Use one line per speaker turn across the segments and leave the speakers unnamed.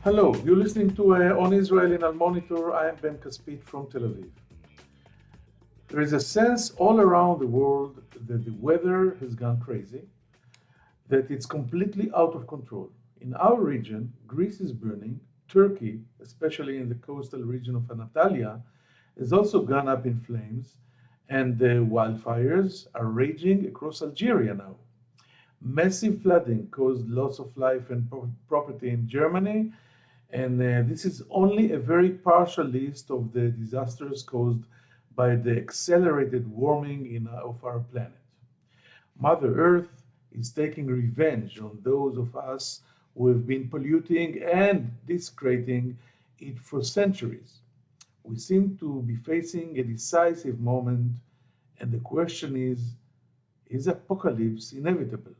Hello, you're listening to On Israel in Al Monitor. I am Ben Caspit from Tel Aviv. There is a sense all around the world that the weather has gone crazy, that it's completely out of control. In our region, Greece is burning, Turkey, especially in the coastal region of Anatolia, has also gone up in flames, and the wildfires are raging across Algeria now. Massive flooding caused loss of life and property in Germany, and this is only a very partial list of the disasters caused by the accelerated warming of our planet. Mother Earth is taking revenge on those of us who have been polluting and desecrating it for centuries. We seem to be facing a decisive moment, and the question is apocalypse inevitable?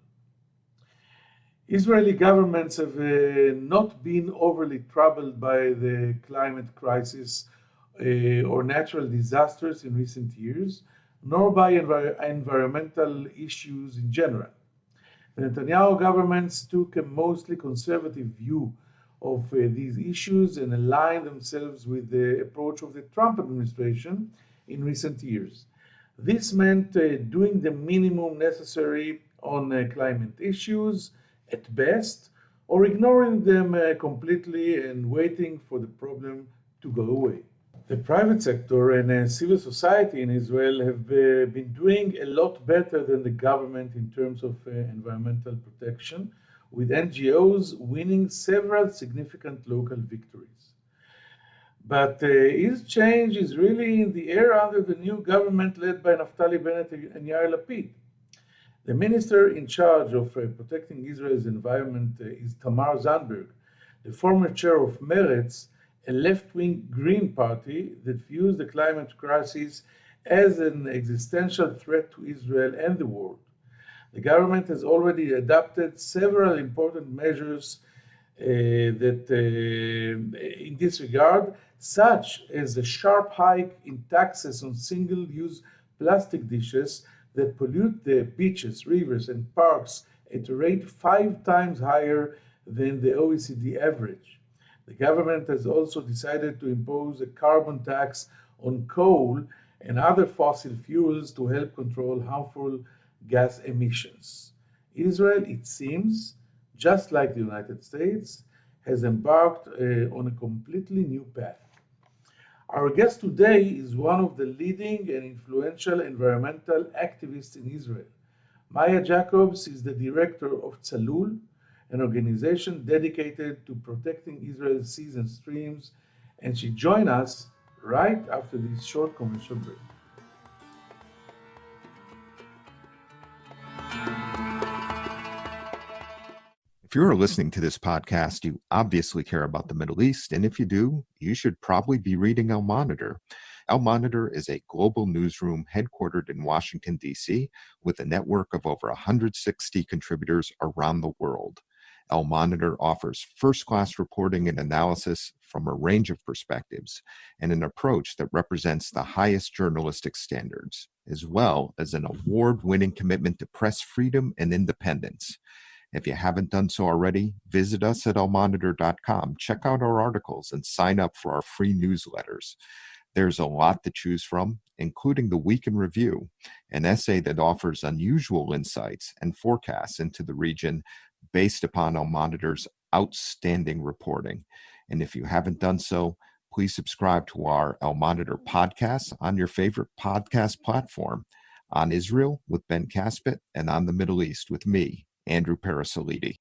Israeli governments have not been overly troubled by the climate crisis or natural disasters in recent years, nor by environmental issues in general. The Netanyahu governments took a mostly conservative view of these issues and aligned themselves with the approach of the Trump administration in recent years. This meant doing the minimum necessary on climate issues at best, or ignoring them completely and waiting for the problem to go away. The private sector and civil society in Israel have been doing a lot better than the government in terms of environmental protection, with NGOs winning several significant local victories. But his change is really in the air under the new government led by Naftali Bennett and Yair Lapid. The minister in charge of protecting Israel's environment is Tamar Zandberg, the former chair of Meretz, a left-wing Green party that views the climate crisis as an existential threat to Israel and the world. The government has already adopted several important measures in this regard, such as a sharp hike in taxes on single-use plastic dishes that pollute the beaches, rivers, and parks at a rate 5 times higher than the OECD average. The government has also decided to impose a carbon tax on coal and other fossil fuels to help control harmful gas emissions. Israel, it seems, just like the United States, has embarked on a completely new path. Our guest today is one of the leading and influential environmental activists in Israel. Maya Jacobs is the director of Zalul, an organization dedicated to protecting Israel's seas and streams, and she joined us right after this short commercial break.
If you're listening to this podcast, you obviously care about the Middle East, and if you do, you should probably be reading Al Monitor. Al Monitor is a global newsroom headquartered in Washington, D.C., with a network of over 160 contributors around the world. Al Monitor offers first-class reporting and analysis from a range of perspectives and an approach that represents the highest journalistic standards, as well as an award-winning commitment to press freedom and independence. If you haven't done so already, visit us at almonitor.com, check out our articles, and sign up for our free newsletters. There's a lot to choose from, including the Week in Review, an essay that offers unusual insights and forecasts into the region based upon Al Monitor's outstanding reporting. And if you haven't done so, please subscribe to our Al Monitor podcast on your favorite podcast platform, On Israel with Ben Caspit, and On the Middle East with me, Andrew Parasolidi.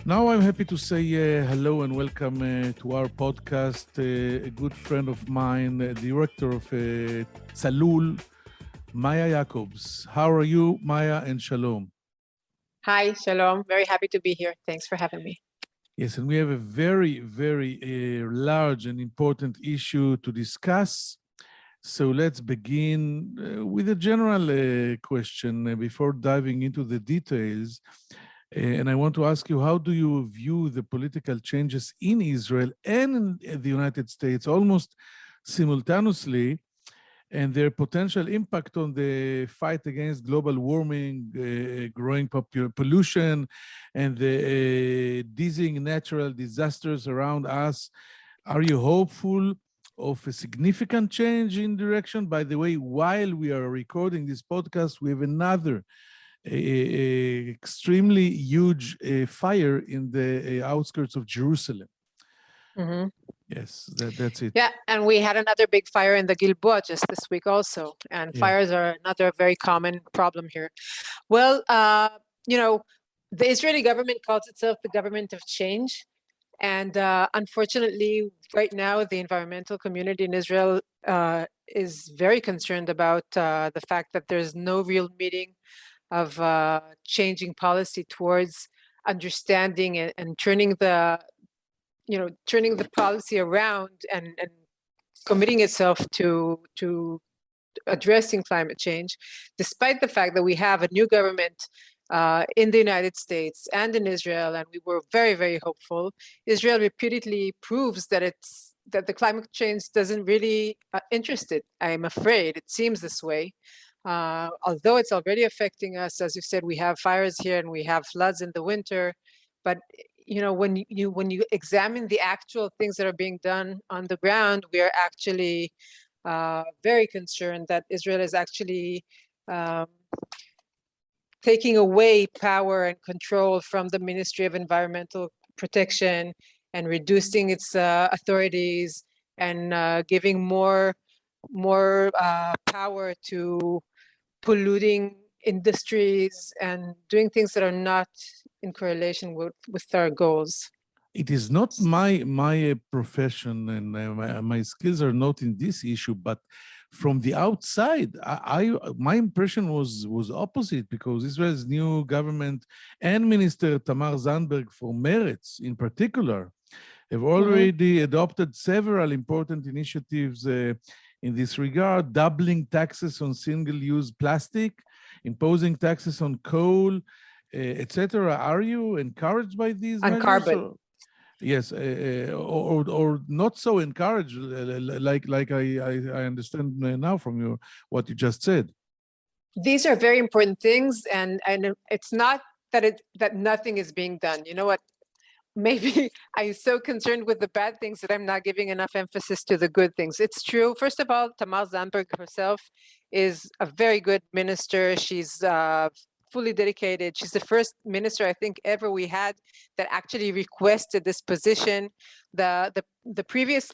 Now I'm happy to say hello and welcome to our podcast, a good friend of mine, director of Zalul, Maya Jacobs. How are you, Maya, and shalom?
Hi, shalom. Very happy to be here. Thanks for having me.
Yes, and we have a very, very large and important issue to discuss. So let's begin with a general question before diving into the details. And I want to ask you, how do you view the political changes in Israel and in the United States almost simultaneously and their potential impact on the fight against global warming, growing pollution, and the dizzying natural disasters around us. Are you hopeful of a significant change in direction? By the way, while we are recording this podcast, we have another extremely huge fire in the outskirts of Jerusalem.
Mm-hmm.
Yes, that's it.
Yeah, and we had another big fire in the Gilboa just this week also, and fires are another very common problem here. Well, the Israeli government calls itself the government of change, and unfortunately, right now, the environmental community in Israel is very concerned about the fact that there's no real meeting of changing policy towards understanding and turning the policy around and committing itself to addressing climate change, despite the fact that we have a new government in the United States and in Israel, and we were very, very hopeful. Israel repeatedly proves that the climate change doesn't really interest it. I'm afraid it seems this way. Although it's already affecting us, as you said, we have fires here and we have floods in the winter, but when you examine the actual things that are being done on the ground, we are actually very concerned that Israel is actually taking away power and control from the Ministry of Environmental Protection and reducing its authorities and giving more power to polluting industries and doing things that are not in correlation with our goals.
It is not my profession, and my skills are not in this issue, but from the outside, my impression was opposite, because Israel's new government and Minister Tamar Zandberg for Meretz in particular have already adopted several important initiatives in this regard, doubling taxes on single-use plastic, imposing taxes on coal, etc. Are you encouraged by these measures?
Carbon.
Yes, or not so encouraged, like I understand now from what you just said.
These are very important things, and it's not that nothing is being done. You know what? Maybe I'm so concerned with the bad things that I'm not giving enough emphasis to the good things. It's true. First of all, Tamar Zandberg herself is a very good minister. She's fully dedicated. She's the first minister I think ever we had that actually requested this position. The previous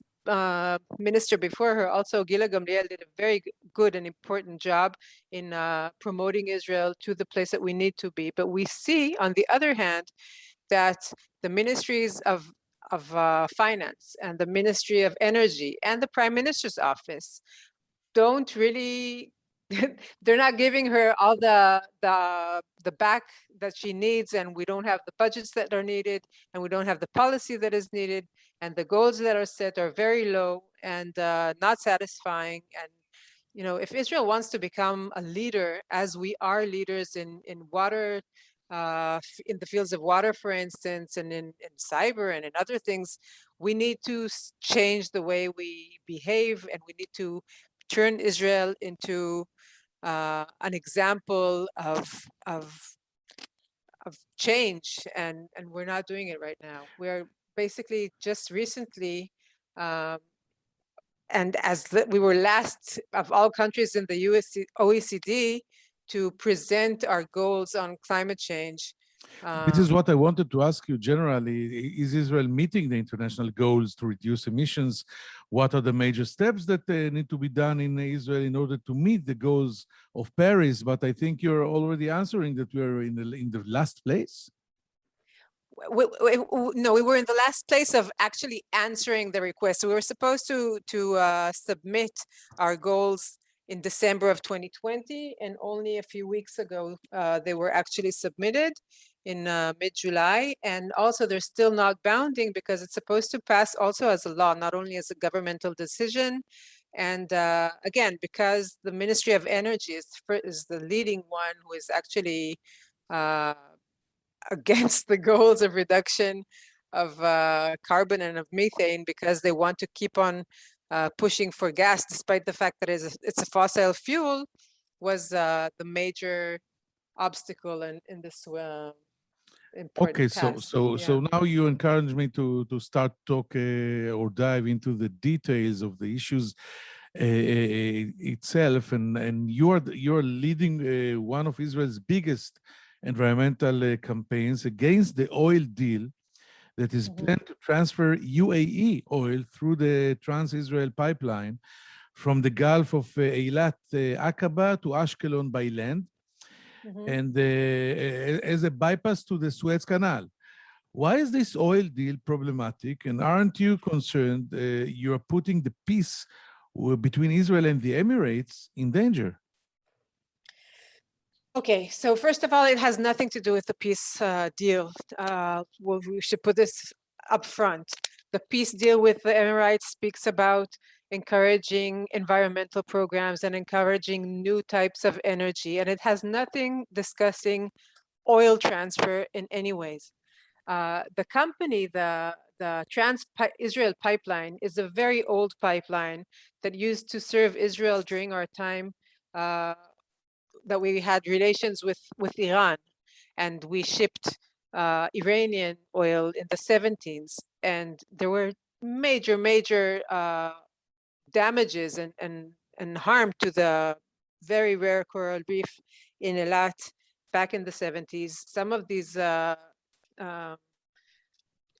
minister before her, also Gila Gamliel, did a very good and important job in promoting Israel to the place that we need to be. But we see, on the other hand, that the ministries of finance and the Ministry of Energy and the Prime Minister's office don't really, they're not giving her all the back that she needs, and we don't have the budgets that are needed, and we don't have the policy that is needed, and the goals that are set are very low and not satisfying. And if Israel wants to become a leader, as we are leaders in water, in the fields of water, for instance, and in cyber and in other things, we need to change the way we behave, and we need to turn Israel into an example of change, and we're not doing it right now. We're basically just recently, and as we were last of all countries in the OECD to present our goals on climate change.
This is what I wanted to ask you generally. Is Israel meeting the international goals to reduce emissions? What are the major steps that need to be done in Israel in order to meet the goals of Paris? But I think you're already answering that we are in the last place.
No, we were in the last place of actually answering the request. So we were supposed to submit our goals in December of 2020, and only a few weeks ago they were actually submitted in mid-July. And also they're still not bounding because it's supposed to pass also as a law, not only as a governmental decision. And again, because the Ministry of Energy is the leading one who is actually against the goals of reduction of carbon and of methane, because they want to keep on pushing for gas, despite the fact that it's a fossil fuel, was the major obstacle in this important
Okay,
task.
so now you encourage me to start talk or dive into the details of the issues itself, and you're leading one of Israel's biggest environmental campaigns against the oil deal that is planned to transfer UAE oil through the Trans-Israel pipeline from the Gulf of Eilat Aqaba to Ashkelon by land, and as a bypass to the Suez Canal. Why is this oil deal problematic? And aren't you concerned you are putting the peace between Israel and the Emirates in danger?
Okay, so first of all, it has nothing to do with the peace deal. Well, we should put this up front. The peace deal with the Emirates speaks about encouraging environmental programs and encouraging new types of energy, and it has nothing discussing oil transfer in any ways. The company, the Trans-Israel pipeline, is a very old pipeline that used to serve Israel during our time that we had relations with Iran, and we shipped Iranian oil in the 70s, and there were major damages and harm to the very rare coral reef in Eilat back in the 70s. Some of these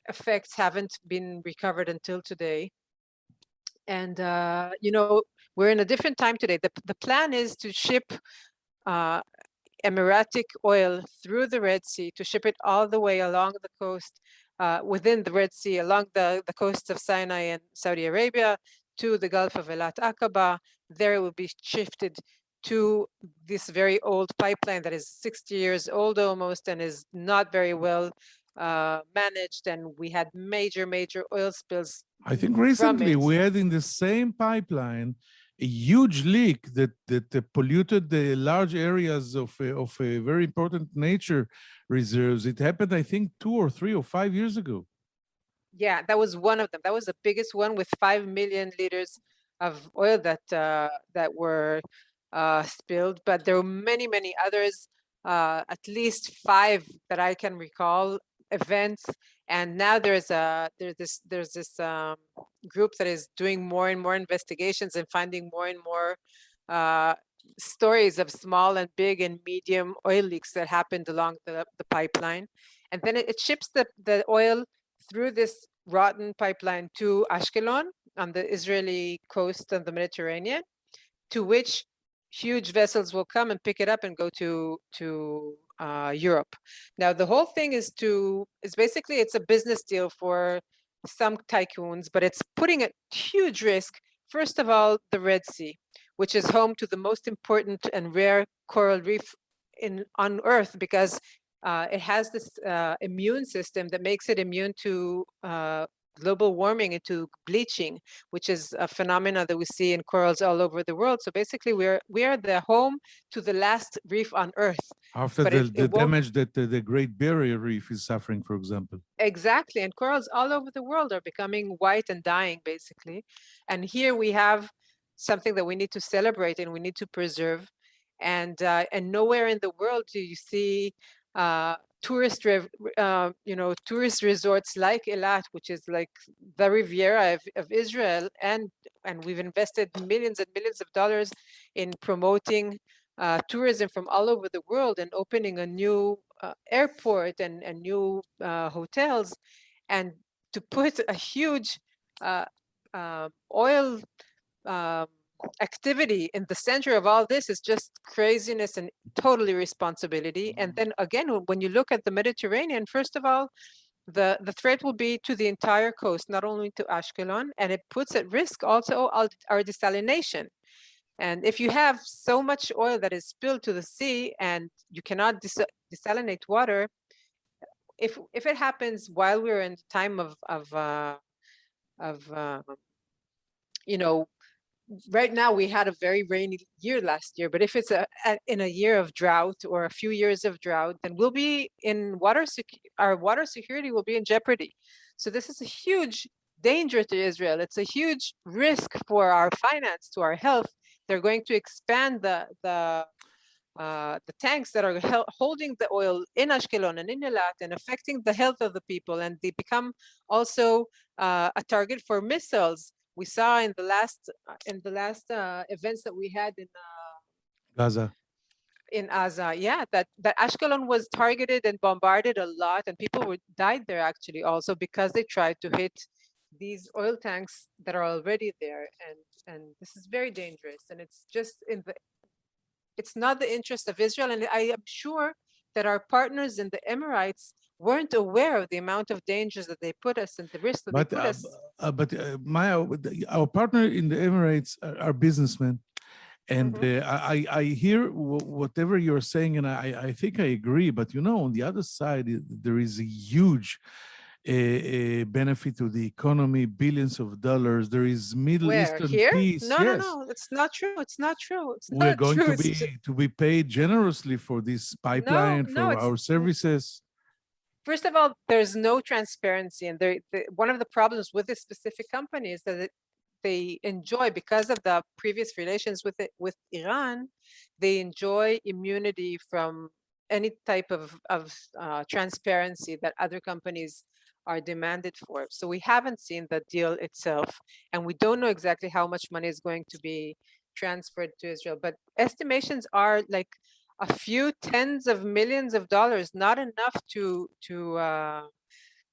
effects haven't been recovered until today. And, we're in a different time today. The plan is to ship Emiratic oil through the Red Sea, to ship it all the way along the coast, within the Red Sea, along the coasts of Sinai and Saudi Arabia, to the Gulf of Eilat Aqaba. There it will be shifted to this very old pipeline that is 60 years old almost and is not very well managed, and we had major oil spills.
I think recently we had in the same pipeline a huge leak that polluted the large areas of very important nature reserves. It happened, I think, 2 or 3 or 5 years ago.
Yeah, that was one of them. That was the biggest one, with 5 million liters of oil that were spilled. But there were many others, at least 5 that I can recall, events. And now there's this group that is doing more and more investigations and finding more and more stories of small and big and medium oil leaks that happened along the pipeline. And then it ships the oil through this rotten pipeline to Ashkelon on the Israeli coast of the Mediterranean, to which huge vessels will come and pick it up and go to Europe. Now, the whole thing is basically, it's a business deal for some tycoons, but it's putting at huge risk, first of all, the Red Sea, which is home to the most important and rare coral reef on Earth, because it has this immune system that makes it immune to global warming and to bleaching, which is a phenomenon that we see in corals all over the world. So basically, we are the home to the last reef on Earth.
After the damage that the Great Barrier Reef is suffering, for example.
Exactly, and corals all over the world are becoming white and dying, basically. And here we have something that we need to celebrate and we need to preserve. And nowhere in the world do you see tourist resorts like Eilat, which is like the Riviera of Israel, and we've invested millions and millions of dollars in promoting tourism from all over the world and opening a new airport and new hotels, and to put a huge oil activity in the center of all this is just craziness and totally irresponsibility. And then again, when you look at the Mediterranean, first of all, the threat will be to the entire coast, not only to Ashkelon, and it puts at risk also our desalination. And if you have so much oil that is spilled to the sea and you cannot desalinate water, if it happens while we're in the time right now we had a very rainy year last year, but if it's in a year of drought or a few years of drought, then we'll be in our water security will be in jeopardy. So this is a huge danger to Israel. It's a huge risk for our finance, to our health. They're going to expand the tanks that are holding the oil in Ashkelon and in Eilat and affecting the health of the people, and they become also a target for missiles. We saw in the last events that we had
Gaza.
in Gaza, yeah, that Ashkelon was targeted and bombarded a lot, and people died there actually also because they tried to hit these oil tanks that are already there, and this is very dangerous, and it's just it's not the interest of Israel, and I am sure that our partners in the Emirates weren't aware of the amount of dangers that they put us and the risks that they put us.
Maya, our partner in the Emirates are businessmen. And I hear whatever you're saying, and I think I agree. But on the other side, there is a huge benefit to the economy, billions of dollars. There is Middle Eastern
Here?
peace.
No,
yes.
no, it's not true. It's not true. It's
We're
not
going
true.
to be paid generously for this pipeline, for our services.
First of all, there's no transparency, and one of the problems with this specific company is that they enjoy, because of the previous relations with Iran, they enjoy immunity from any type of transparency that other companies are demanded for. So we haven't seen the deal itself, and we don't know exactly how much money is going to be transferred to Israel. But estimations are like a few tens of millions of dollars, not enough to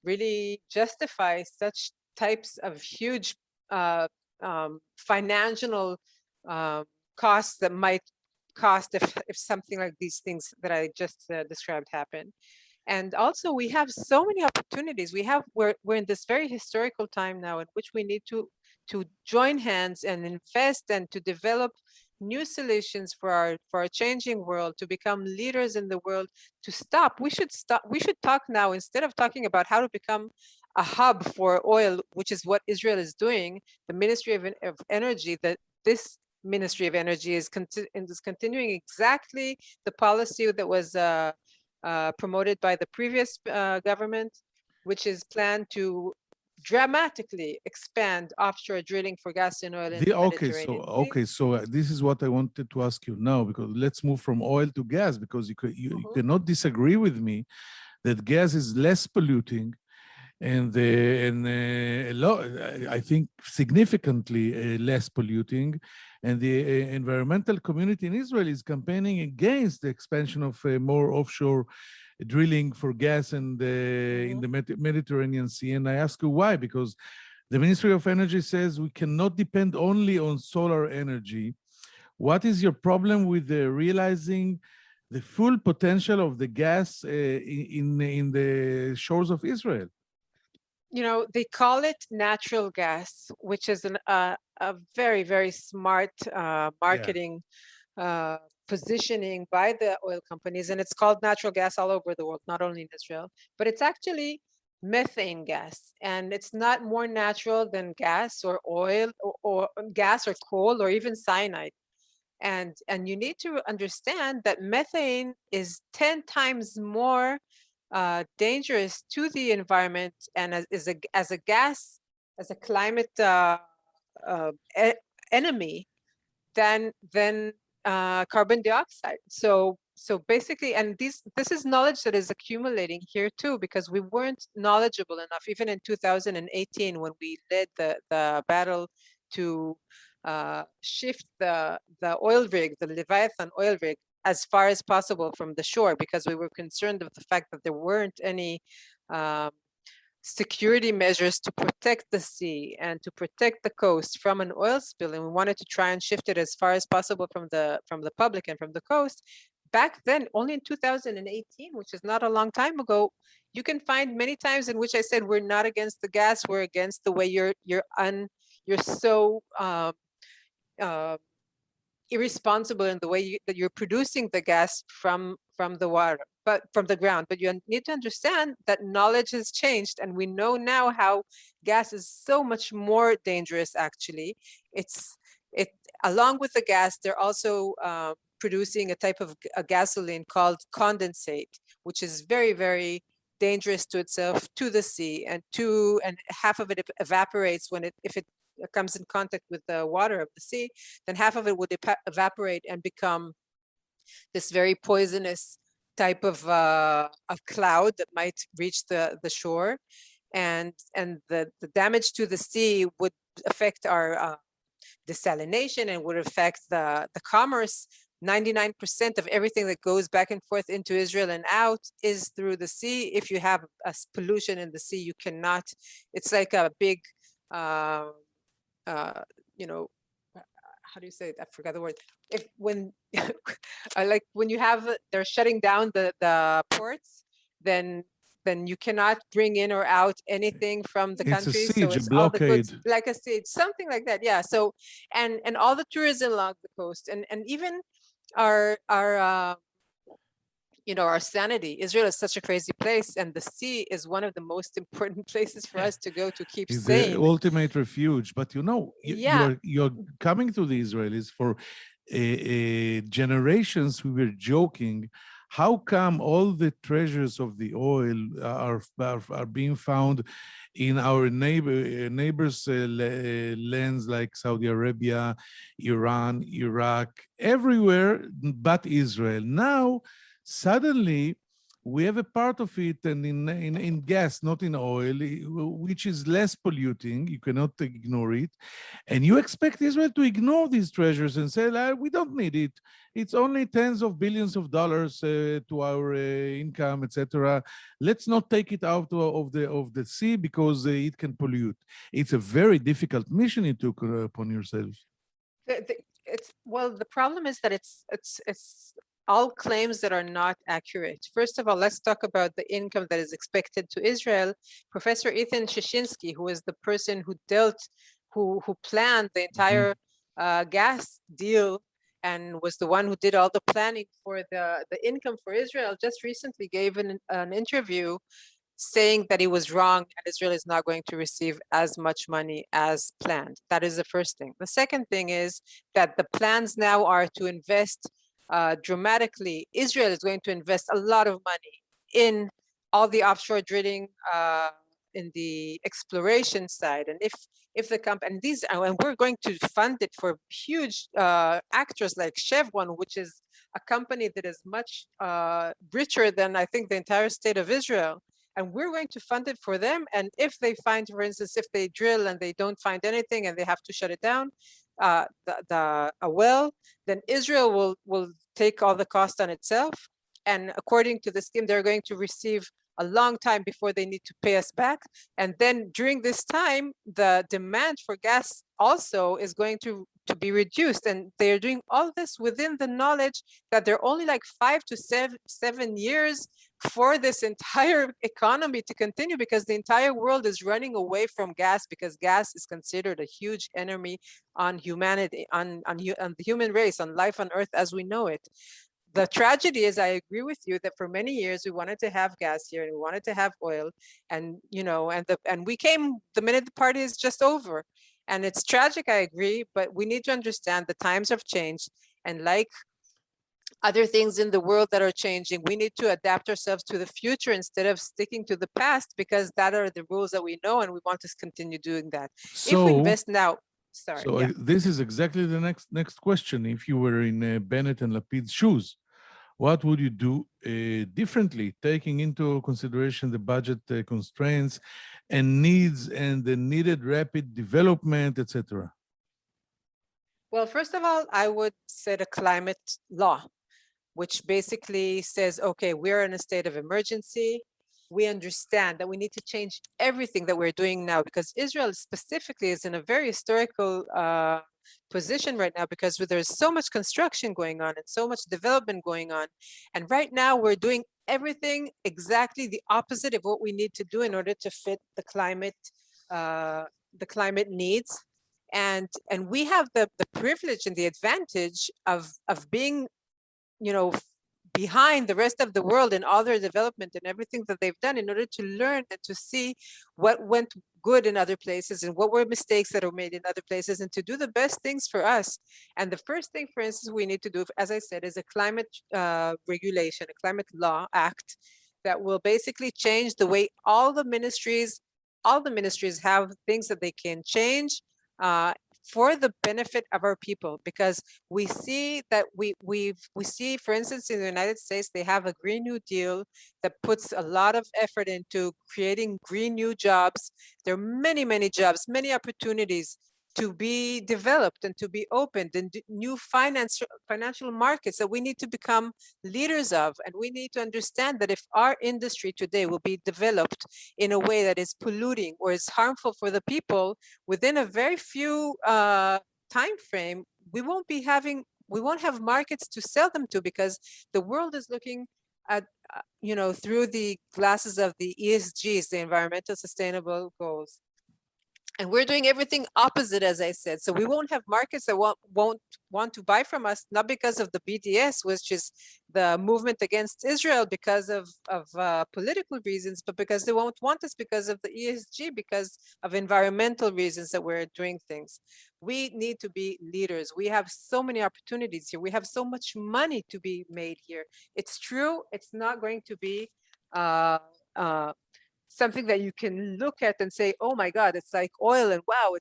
really justify such types of huge financial costs that might cost if something like these things that I just described happen. And also, we have so many opportunities. We're in this very historical time now in which we need to join hands and invest and to develop new solutions for our changing world, to become leaders in the world, to stop. We should talk now, instead of talking about how to become a hub for oil, which is what Israel is doing. The Ministry of Energy, that this Ministry of Energy is continuing exactly the policy that was promoted by the previous government, which is planned to dramatically expand offshore drilling for gas and oil in the Mediterranean.
So this is what I wanted to ask you now, because let's move from oil to gas, because you cannot disagree with me that gas is less polluting and I think significantly less polluting, and the environmental community in Israel is campaigning against the expansion of more offshore drilling for gas and in the Mediterranean Sea. And I ask you why, because the Ministry of Energy says we cannot depend only on solar energy. What is your problem with realizing the full potential of the gas in the shores of Israel?
They call it natural gas, which is a very, very smart marketing positioning by the oil companies. And it's called natural gas all over the world, not only in Israel, but it's actually methane gas. And it's not more natural than gas or oil or gas or coal or even cyanide. And you need to understand that methane is 10 times more dangerous to the environment and as a gas, as a climate enemy than carbon dioxide. So basically, and this is knowledge that is accumulating here too, because we weren't knowledgeable enough even in 2018 when we led the battle to shift the oil rig, the Leviathan oil rig, as far as possible from the shore, because we were concerned of the fact that there weren't any security measures to protect the sea and to protect the coast from an oil spill, and we wanted to try and shift it as far as possible from the public and from the coast. Back then, only in 2018, which is not a long time ago, you can find many times in which I said we're not against the gas, we're against the way you're so irresponsible in the way that you're producing the gas from the water, but from the ground. But you need to understand that knowledge has changed, and we know now how gas is so much more dangerous. Actually, along with the gas, they're also producing a type of a gasoline called condensate, which is very, very dangerous to itself, to the sea, and half of it evaporates if it comes in contact with the water of the sea, then half of it would evaporate and become this very poisonous type of cloud that might reach the shore, and the damage to the sea would affect our desalination and would affect the commerce. 99% of everything that goes back and forth into Israel and out is through the sea. If you have pollution in the sea, you cannot. It's like a big, you know, how do you say it? I forgot the word. When like when you have they're shutting down the ports, then you cannot bring in or out anything from the
It's a
country.
siege,
So
a
it's all the goods,
blockade.
like a siege, something like that. Yeah. So and all the tourism along the coast, and even our our sanity. Israel is such a crazy place, and the sea is one of the most important places for us to go to keep
Is the
sane.
ultimate refuge. But
Yeah.
you're coming to the Israelis for generations. We were joking. How come all the treasures of the oil are being found in our neighbors' lands like Saudi Arabia, Iran, Iraq, everywhere but Israel? Now, suddenly, we have a part of it, and in gas, not in oil, which is less polluting. You cannot ignore it. And you expect Israel to ignore these treasures and say, we don't need it. It's only tens of billions of dollars to our income, etc. Let's not take it out of the sea because it can pollute. It's a very difficult mission you took upon yourselves.
The problem is that it's all claims that are not accurate. First of all, let's talk about the income that is expected to Israel. Professor Ethan Shishensky, who is the person who planned the entire gas deal and was the one who did all the planning for the income for Israel, just recently gave an interview saying that he was wrong and Israel is not going to receive as much money as planned. That is the first thing. The second thing is that the plans now are to invest dramatically. Israel is going to invest a lot of money in all the offshore drilling, in the exploration side, and if the company and we're going to fund it for huge actors like Chevron, which is a company that is much richer than I think the entire state of Israel. And we're going to fund it for them. And if they find, for instance, if they drill and they don't find anything and they have to shut it down, a well, then Israel will take all the cost on itself. And according to the scheme, they're going to receive a long time before they need to pay us back. And then during this time, the demand for gas also is going to be reduced. And they're doing all this within the knowledge that they're only like 5 to 7 years for this entire economy to continue, because the entire world is running away from gas, because gas is considered a huge enemy on humanity, on the human race, on life on earth as we know it. The tragedy is, I agree with you that for many years we wanted to have gas here and we wanted to have oil, and and we came the minute the party is just over. And it's tragic, I agree, but we need to understand the times have changed, and like other things in the world that are changing, we need to adapt ourselves to the future instead of sticking to the past, because that are the rules that we know and we want to continue doing that. If we invest now,
this is exactly the next question. If you were in Bennett and Lapid's shoes, what would you do differently, taking into consideration the budget constraints and needs and the needed rapid development, etc.?
Well, first of all, I would set a climate law, which basically says, okay, we're in a state of emergency. We understand that we need to change everything that we're doing now, because Israel specifically is in a very historical position right now, because there's so much construction going on and so much development going on. And right now we're doing everything exactly the opposite of what we need to do in order to fit the climate needs. And we have the privilege and the advantage of being, behind the rest of the world in all their development and everything that they've done, in order to learn and to see what went good in other places and what were mistakes that were made in other places, and to do the best things for us. And the first thing, for instance, we need to do, as I said, is a climate regulation, a climate law act that will basically change the way all the ministries have things that they can change for the benefit of our people, because we see that we see, for instance, in the United States, they have a Green New Deal that puts a lot of effort into creating green new jobs. There are many jobs, many opportunities to be developed and to be opened, and new financial markets that we need to become leaders of. And we need to understand that if our industry today will be developed in a way that is polluting or is harmful for the people, within a very few time frame, we won't have markets to sell them to, because the world is looking at through the glasses of the ESGs, the environmental sustainable goals. And we're doing everything opposite, as I said. So we won't have markets that won't want to buy from us, not because of the BDS, which is the movement against Israel because of political reasons, but because they won't want us because of the ESG, because of environmental reasons that we're doing things. We need to be leaders. We have so many opportunities here. We have so much money to be made here. It's true, it's not going to be something that you can look at and say, oh my God, it's like oil and wow,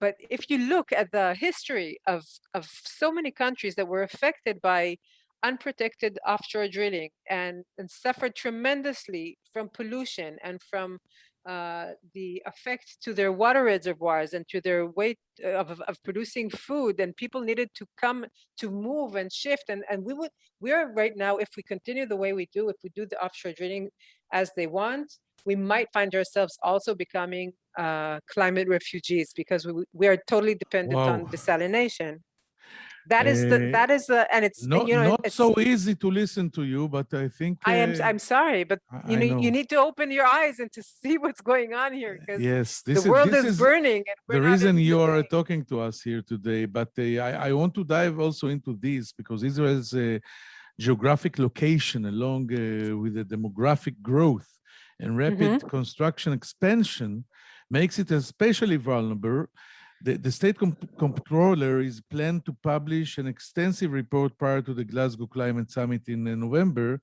but if you look at the history of so many countries that were affected by unprotected offshore drilling and suffered tremendously from pollution and from the effect to their water reservoirs and to their way of producing food, and people needed to come to move and shift, and we are right now, if we continue the way we do, if we do the offshore drilling as they want, we might find ourselves also becoming climate refugees, because we are totally dependent on desalination. That is and it's
not so easy to listen to you, but I think
I'm sorry, but you need to open your eyes and to see what's going on here, because
yes,
the world is burning, and we're
the reason you are talking to us here today. But I want to dive also into this, because Israel's geographic location, along with the demographic growth and rapid construction expansion, makes it especially vulnerable. The state comptroller is planned to publish an extensive report prior to the Glasgow Climate Summit in November.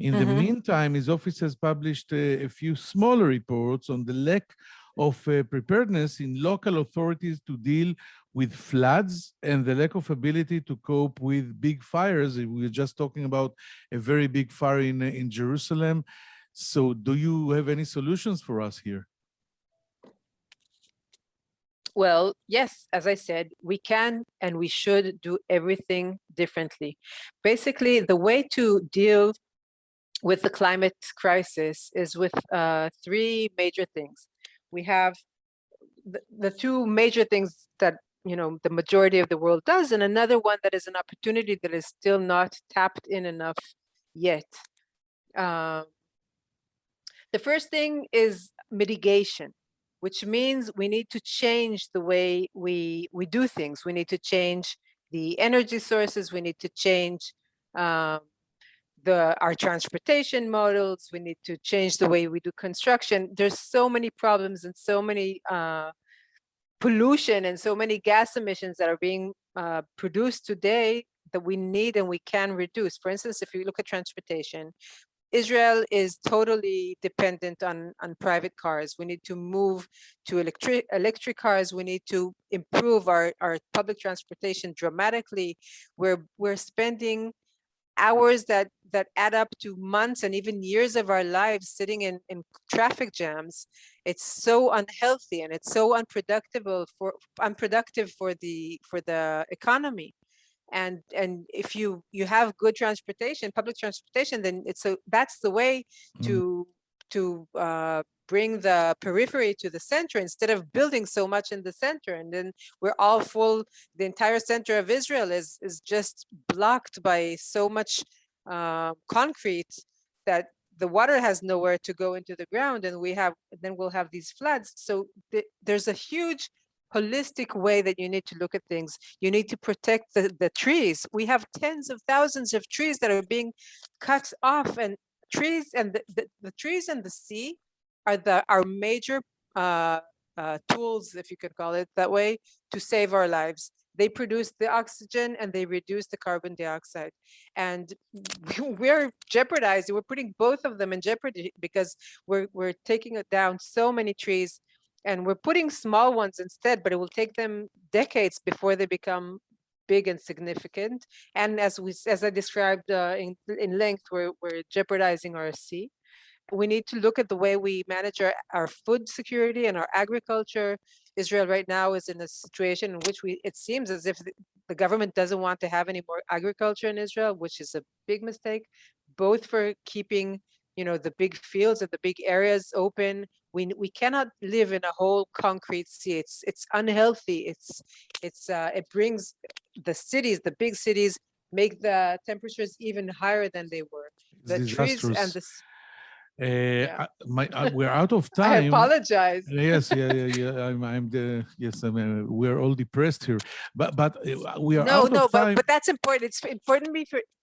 In the meantime, his office has published a few smaller reports on the lack of preparedness in local authorities to deal with floods and the lack of ability to cope with big fires. We were just talking about a very big fire in Jerusalem. So do you have any solutions for us here?
Well, yes, as I said, we can and we should do everything differently. Basically, the way to deal with the climate crisis is with three major things. We have the two major things that the majority of the world does, and another one that is an opportunity that is still not tapped in enough yet. The first thing is mitigation, which means we need to change the way we do things. We need to change the energy sources. We need to change our transportation models. We need to change the way we do construction. There's so many problems and so many pollution and so many gas emissions that are being produced today that we need and we can reduce. For instance, if you look at transportation, Israel is totally dependent on private cars. We need to move to electric cars. We need to improve our public transportation dramatically. We're spending hours that add up to months and even years of our lives sitting in traffic jams. It's so unhealthy and it's so unproductive for the economy. And if you have good transportation, public transportation, then that's the way to bring the periphery to the center instead of building so much in the center. And then we're all full. The entire center of Israel is just blocked by so much concrete that the water has nowhere to go into the ground, and we'll have these floods. So there's a huge holistic way that you need to look at things. You need to protect the trees. We have tens of thousands of trees that are being cut off, and trees and the trees and the sea are our major tools, if you could call it that way, to save our lives. They produce the oxygen and they reduce the carbon dioxide. And we're jeopardizing, we're putting both of them in jeopardy because we're taking down so many trees, and we're putting small ones instead, but it will take them decades before they become big and significant. And as I described in length, we're jeopardizing our sea. We need to look at the way we manage our food security and our agriculture. Israel right now is in a situation in which it seems as if the government doesn't want to have any more agriculture in Israel, which is a big mistake, both for keeping, the big fields and the big areas open. We cannot live in a whole concrete sea. It's unhealthy. It brings the big cities, make the temperatures even higher than they were.
It's
The trees and
disastrous.
yeah.
We're out of
I
time.
apologize.
Yes, yeah. We're all depressed here, but we are out of time.
But that's important. It's important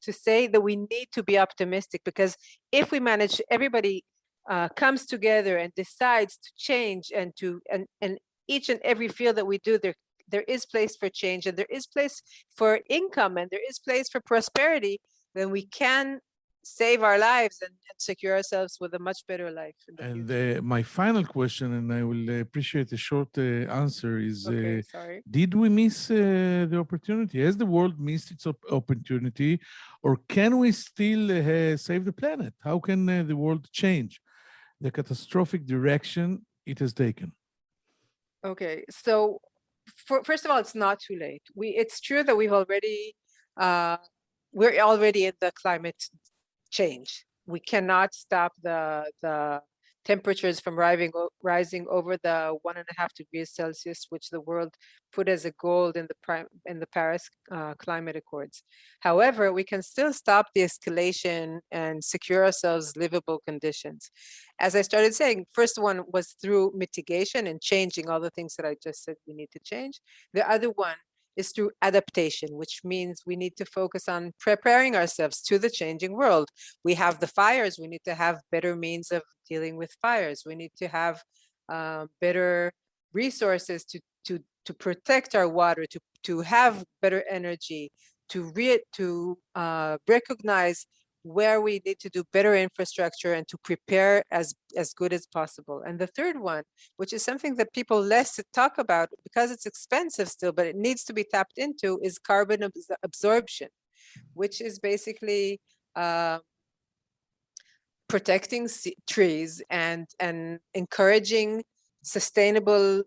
to say that we need to be optimistic, because if we manage, everybody comes together and decides to change, and each and every field that we do, there is place for change, and there is place for income, and there is place for prosperity, then we can save our lives and secure ourselves with a much better life in the future.
My final question, and I will appreciate a short answer, is
sorry.
did we miss the opportunity? Has the world missed its opportunity, or can we still save the planet? How can the world change the catastrophic direction it has taken?
Okay, so first of all, it's not too late. It's true that we're already in the climate change. We cannot stop the temperatures from rising over the 1.5 degrees Celsius, which the world put as a goal in the Paris Climate Accords. However, we can still stop the escalation and secure ourselves livable conditions. As I started saying, first one was through mitigation and changing all the things that I just said we need to change. The other one is through adaptation, which means we need to focus on preparing ourselves to the changing world. We have the fires, we need to have better means of dealing with fires. We need to have better resources to protect our water, to have better energy, to recognize where we need to do better infrastructure and to prepare as good as possible. And the third one, which is something that people less talk about because it's expensive still, but it needs to be tapped into, is carbon absorption, which is basically protecting trees and encouraging sustainable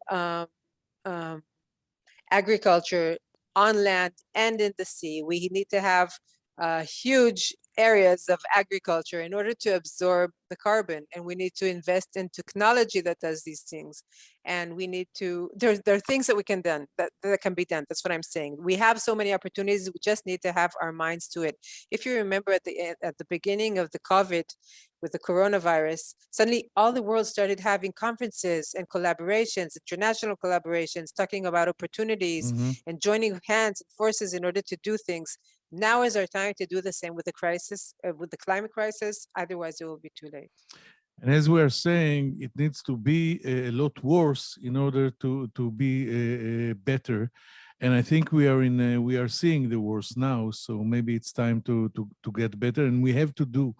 agriculture on land and in the sea. We need to have huge areas of agriculture in order to absorb the carbon, and we need to invest in technology that does these things. And we need to, there are things that we can done that can be done. That's what I'm saying. We have so many opportunities. We just need to have our minds to it. If you remember at the beginning of the COVID, with the coronavirus, suddenly all the world started having conferences and collaborations, international collaborations, talking about opportunities and joining hands and forces in order to do things. Now is our time to do the same with the crisis, with the climate crisis. Otherwise, it will be too late.
And as we are saying, it needs to be a lot worse in order to be better. And I think we are seeing the worst now. So maybe it's time to get better. And we have to do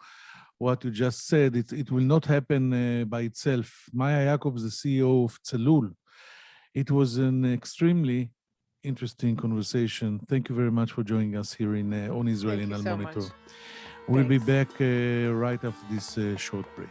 what you just said. It will not happen by itself. Maya Jacobs, the CEO of Zalul. It was an extremely interesting conversation. Thank you very much for joining us here on Israel in Al Monitor. We'll be back right after this short break.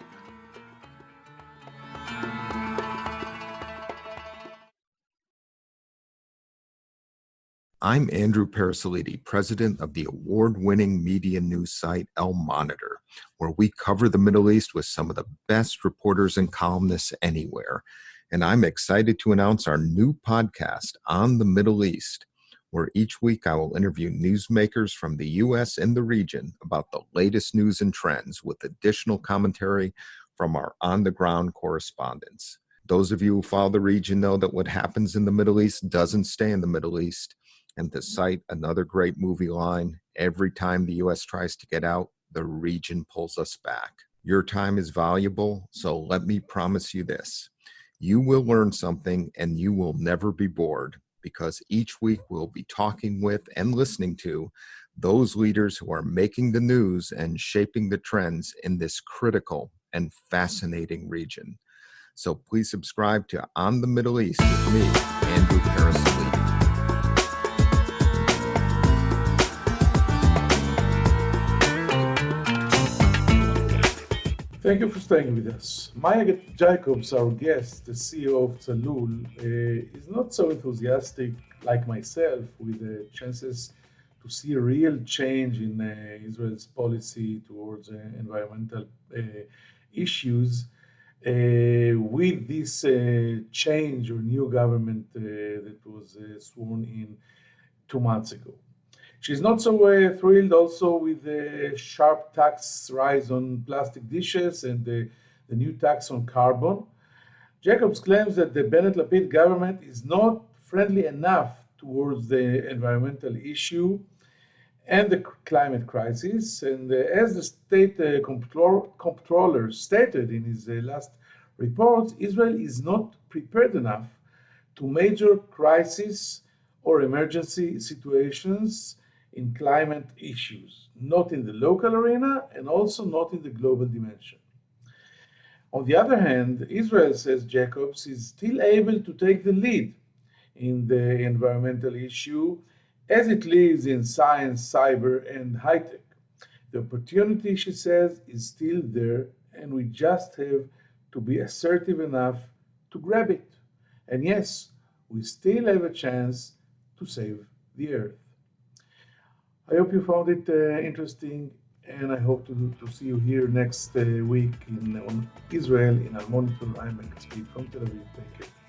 I'm Andrew Parasolidi, president of the award-winning media news site Al Monitor, where we cover the Middle East with some of the best reporters and columnists anywhere. And I'm excited to announce our new podcast on the Middle East, where each week I will interview newsmakers from the U.S. and the region about the latest news and trends with additional commentary from our on-the-ground correspondents. Those of you who follow the region know that what happens in the Middle East doesn't stay in the Middle East. And to cite another great movie line, every time the U.S. tries to get out, the region pulls us back. Your time is valuable, so let me promise you this. You will learn something and you will never be bored. because each week we'll be talking with and listening to those leaders who are making the news and shaping the trends in this critical and fascinating region. So please subscribe to On the Middle East with me, Andrew Paris-Lee.
Thank you for staying with us. Maya Jacobs, our guest, the CEO of Zalul, is not so enthusiastic like myself with the chances to see a real change in Israel's policy towards environmental issues with this change or new government that was sworn in 2 months ago. She's not so thrilled also with the sharp tax rise on plastic dishes and the new tax on carbon. Jacobs claims that the Bennett-Lapid government is not friendly enough towards the environmental issue and the climate crisis. And as the state comptroller stated in his last reports, Israel is not prepared enough to major crises or emergency situations in climate issues, not in the local arena and also not in the global dimension. On the other hand, Israel, says Jacobs, is still able to take the lead in the environmental issue as it leads in science, cyber, and high tech. The opportunity, she says, is still there, and we just have to be assertive enough to grab it. And yes, we still have a chance to save the earth. I hope you found it interesting, and I hope to see you here next week on Israel in our monitor. I'm Caspit from Tel Aviv. Take care.